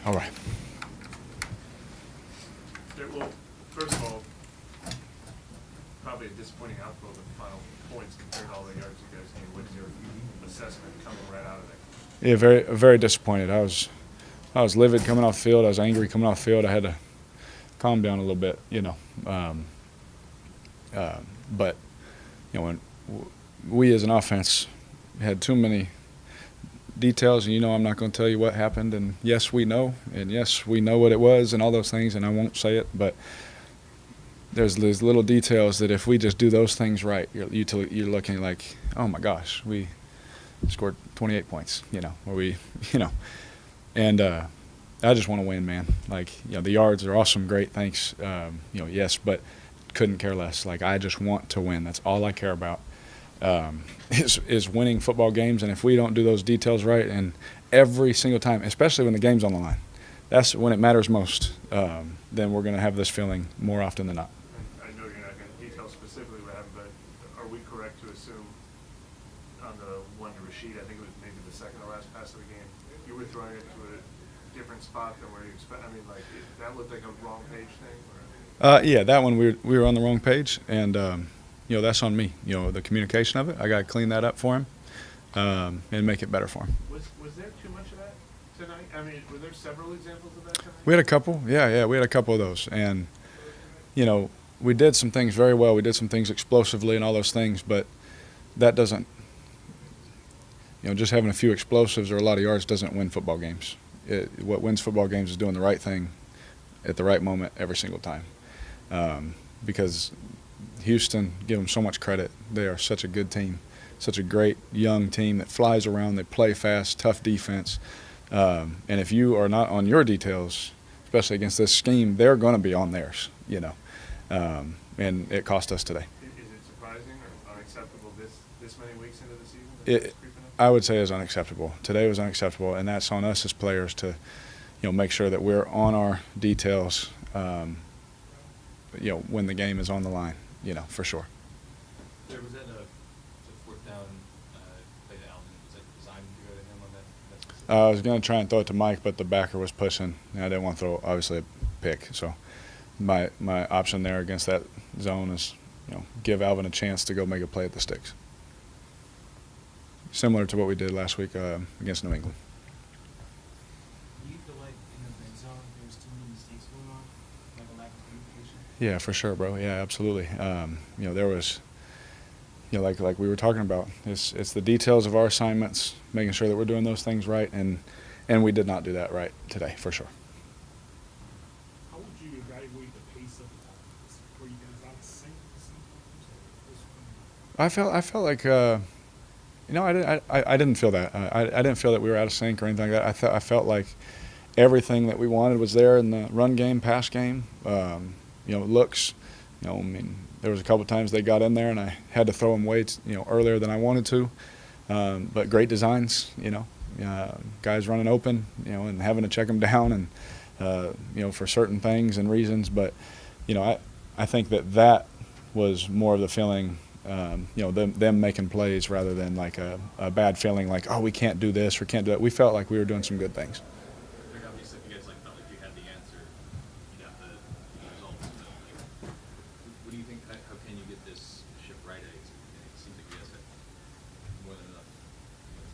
All right. Well, first of all, probably a disappointing outcome of the final points compared to all the yards you guys gained. What's your assessment coming right out of there? Yeah, very disappointed. I was livid coming off the field. I was angry coming off the field. I had to calm down a little bit, but when we as an offense had too many details, and I'm not going to tell you what happened, and yes, we know what it was and all those things, and I won't say it, but there's these little details that if we just do those things right, you're looking like, oh my gosh, we scored 28 points, or and I just want to win, man. Like, the yards are awesome, great, thanks, yes, but couldn't care less. Like, I just want to win. That's all I care about. Is winning football games, and if we don't do those details right, and every single time, especially when the game's on the line, that's when it matters most, then we're going to have this feeling more often than not. I know you're not going to detail specifically what happened, but are we correct to assume on the one to Rashid, I think it was maybe the second to last pass of the game, you were throwing it to a different spot than where you expect? I mean, like, that looked like a wrong page thing? Or? Yeah, that one we were on the wrong page, and that's on me. The communication of it, I got to clean that up for him and make it better for him. Was there too much of that tonight? I mean, were there several examples of that tonight? We had a couple. Yeah, we had a couple of those, and we did some things very well. We did some things explosively and all those things, but that doesn't. Just having a few explosives or a lot of yards doesn't win football games. What wins football games is doing the right thing at the right moment every single time. Because Houston, give them so much credit. They are such a good team, such a great young team that flies around. They play fast, tough defense. And if you are not on your details, especially against this scheme, they're going to be on theirs, and it cost us today. Is it surprising or unacceptable this many weeks into the season? I would say it's unacceptable. Today was unacceptable, and that's on us as players to, make sure that we're on our details, when the game is on the line, for sure. There was that a fourth down play to Allen. Was that designed to go to him on that? I was going to try and throw it to Mike, but the backer was pushing, and I didn't want to throw, obviously, a pick. So my option there against that zone is, give Alvin a chance to go make a play at the sticks. Similar to what we did last week against New England. Do you feel like in the red zone there's too many mistakes going on, like a lack of communication? Yeah, for sure, bro. Yeah, absolutely. There was, like we were talking about, it's the details of our assignments, making sure that we're doing those things right, and we did not do that right today, for sure. How would you evaluate the pace of the offense? Were you guys out of sync sometimes? I felt like. I didn't feel that. I didn't feel that we were out of sync or anything like that. I felt like everything that we wanted was there in the run game, pass game, looks. There was a couple times they got in there and I had to throw them way, earlier than I wanted to. But great designs, guys running open, and having to check them down and, for certain things and reasons. But, I think that was more of the feeling. Them making plays rather than like a bad feeling like, oh, we can't do this or can't do that. We felt like we were doing some good things. Obviously, if you guys felt like you had the answer, you got the results. What do you think? How can you get this ship right? It seems like you guys have more than enough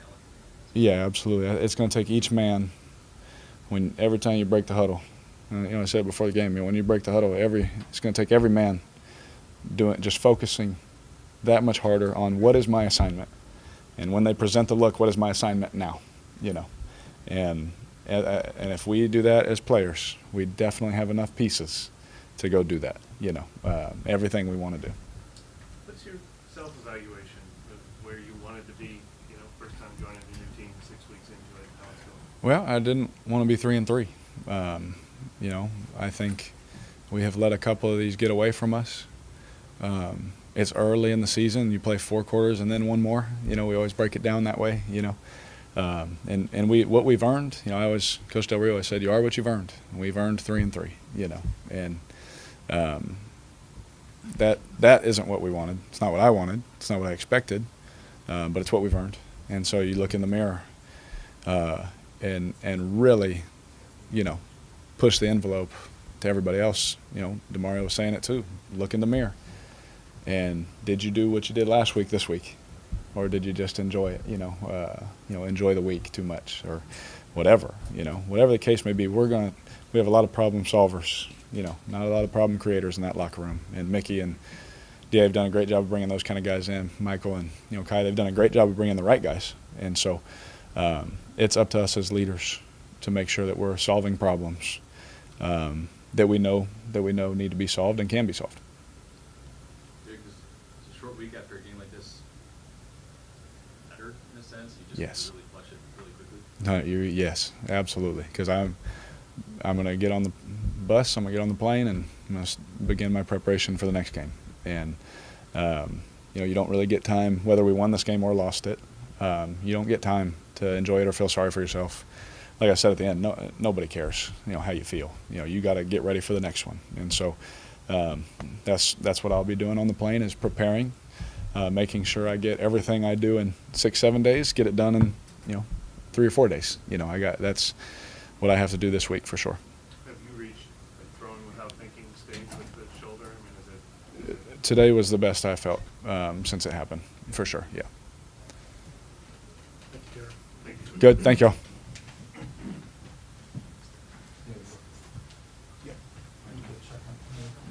talent. Yeah, absolutely. It's going to take each man. Every time you break the huddle, I said it before the game. When you break the huddle, it's going to take every man just focusing that much harder on what is my assignment, and when they present the look, what is my assignment now, and if we do that as players, we definitely have enough pieces to go do that, everything we want to do. What's your self-evaluation of where you wanted to be, first time joining a new team 6 weeks into it? How it's going? Well, I didn't want to be 3-3. I think we have let a couple of these get away from us. It's early in the season. You play 4 quarters and then one more. We always break it down that way. And what we've earned. Coach Del Rio always said, "You are what you've earned." And we've earned 3-3. And that isn't what we wanted. It's not what I wanted. It's not what I expected. But it's what we've earned. And so you look in the mirror, and really push the envelope to everybody else. DeMario was saying it too. Look in the mirror. And did you do what you did last week this week? Or did you just enjoy it, enjoy the week too much or whatever, whatever the case may be. We have a lot of problem solvers, not a lot of problem creators in that locker room. And Mickey and DA have done a great job of bringing those kind of guys in. Michael and, Kai, they've done a great job of bringing the right guys. And so it's up to us as leaders to make sure that we're solving problems that we know need to be solved and can be solved. It's a short week after a game like this. Better in a sense. You just Yes. really flush it really quickly. Yes, absolutely. Because I'm going to get on the bus, I'm going to get on the plane, and I'm going to begin my preparation for the next game. And you don't really get time, whether we won this game or lost it. You don't get time to enjoy it or feel sorry for yourself. Like I said at the end, nobody cares, how you feel. You got to get ready for the next one. And so that's what I'll be doing on the plane, is preparing, making sure I get everything I do in 6-7 days, get it done in 3 or 4 days. That's what I have to do this week for sure. Have you reached a throwing without thinking stage with the shoulder? I mean, is it Today was the best I felt since it happened, for sure. Yeah. Thank you, Derek. thank you. Good. Thank y'all.